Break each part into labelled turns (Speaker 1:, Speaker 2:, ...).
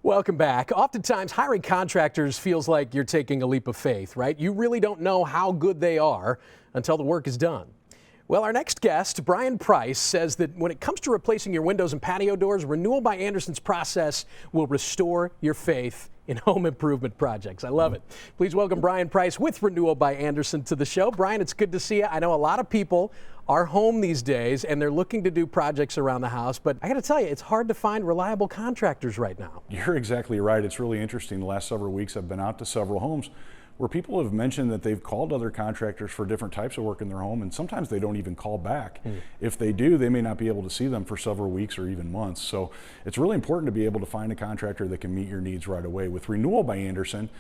Speaker 1: Welcome back. Oftentimes, hiring contractors feels like you're taking a leap of faith, right? You really don't know how good they are until the work is done. Well, our next guest, Brian Price, says that when it comes to replacing your windows and patio doors, Renewal by Andersen's process will restore your faith in home improvement projects. I love it. Please welcome Brian Price with Renewal by Andersen to the show. Brian, it's good to see you. I know a lot of people are home these days and they're looking to do projects around the house, but I got to tell you, it's hard to find reliable contractors right now.
Speaker 2: You're exactly right. It's really interesting. The last several weeks I've been out to several homes where people have mentioned that they've called other contractors for different types of work in their home, and sometimes they don't even call back. If they do, they may not be able to see them for several weeks or even months. So it's really important to be able to find a contractor that can meet your needs right away. With Renewal by Andersen,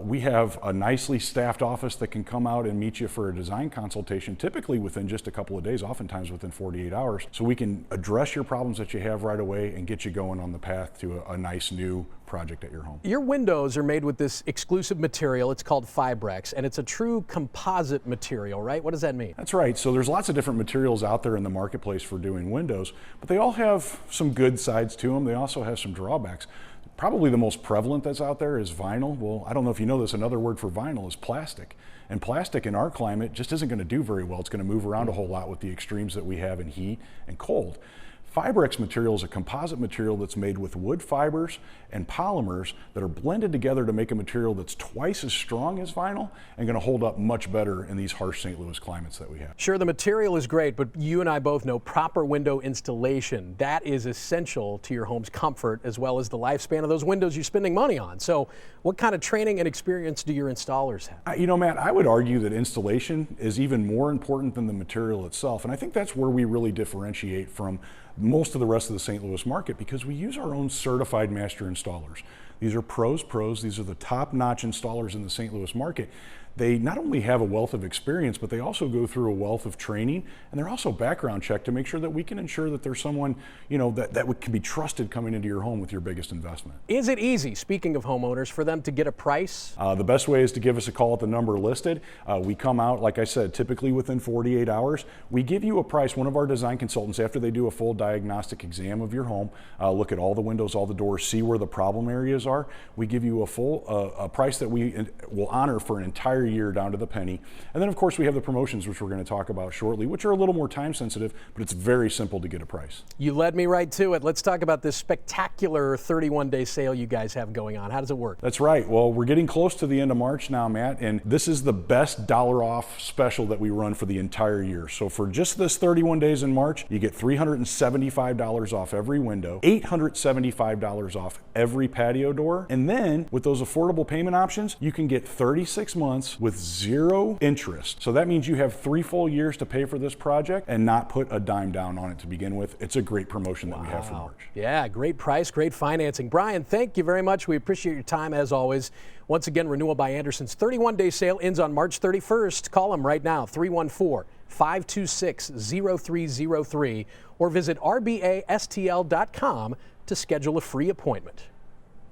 Speaker 2: we have a nicely staffed office that can come out and meet you for a design consultation, typically within just a couple of days, oftentimes within 48 hours. So we can address your problems that you have right away and get you going on the path to a nice new project at your home.
Speaker 1: Your windows are made with this exclusive material. It's called Fibrex, and it's a true composite material, right? What does that mean?
Speaker 2: That's right. So there's lots of different materials out there in the marketplace for doing windows, but they all have some good sides to them. They also have some drawbacks. Probably the most prevalent that's out there is vinyl. Well, I don't know if you know this, another word for vinyl is plastic. And plastic in our climate just isn't going to do very well. It's going to move around a whole lot with the extremes that we have in heat and cold. Fibrex material is a composite material that's made with wood fibers and polymers that are blended together to make a material that's twice as strong as vinyl and going to hold up much better in these harsh St. Louis climates that we have.
Speaker 1: Sure, the material is great, but you and I both know proper window installation, that is essential to your home's comfort as well as the lifespan of those windows you're spending money on. So what kind of training and experience do your installers have?
Speaker 2: You know, Matt, I would argue that installation is even more important than the material itself. And I think that's where we really differentiate from most of the rest of the St. Louis market, because we use our own certified master installers. These are pros. These are the top-notch installers in the St. Louis market. They not only have a wealth of experience, but they also go through a wealth of training, and they're also background checked to make sure that we can ensure that there's someone, you know, that can be trusted coming into your home with your biggest investment.
Speaker 1: Is it easy, speaking of homeowners, for them to get a price?
Speaker 2: The best way is to give us a call at the number listed. We come out, like I said, typically within 48 hours. We give you a price. One of our design consultants, after they do a full diagnostic exam of your home, look at all the windows, all the doors, see where the problem areas are. We give you a full a price that we will honor for an entire year down to the penny. And then of course we have the promotions, which we're going to talk about shortly, which are a little more time sensitive, but it's very simple to get a price.
Speaker 1: You led me right to it. Let's talk about this spectacular 31-day sale you guys have going on. How does it work?
Speaker 2: That's right. Well, we're getting close to the end of March now, Matt, and this is the best dollar off special that we run for the entire year. So for just this 31 days in March, you get $375 off every window, $875 off every patio door, and then with those affordable payment options, you can get 36 months with zero interest. So that means you have 3 full years to pay for this project and not put a dime down on it to begin with. It's a great promotion that we have for March.
Speaker 1: Yeah, great price, great financing. Brian, thank you very much. We appreciate your time as always. Once again, Renewal by Andersen's 31-day sale ends on March 31st. Call them right now, 314-526-0303, or visit rbastl.com to schedule a free appointment.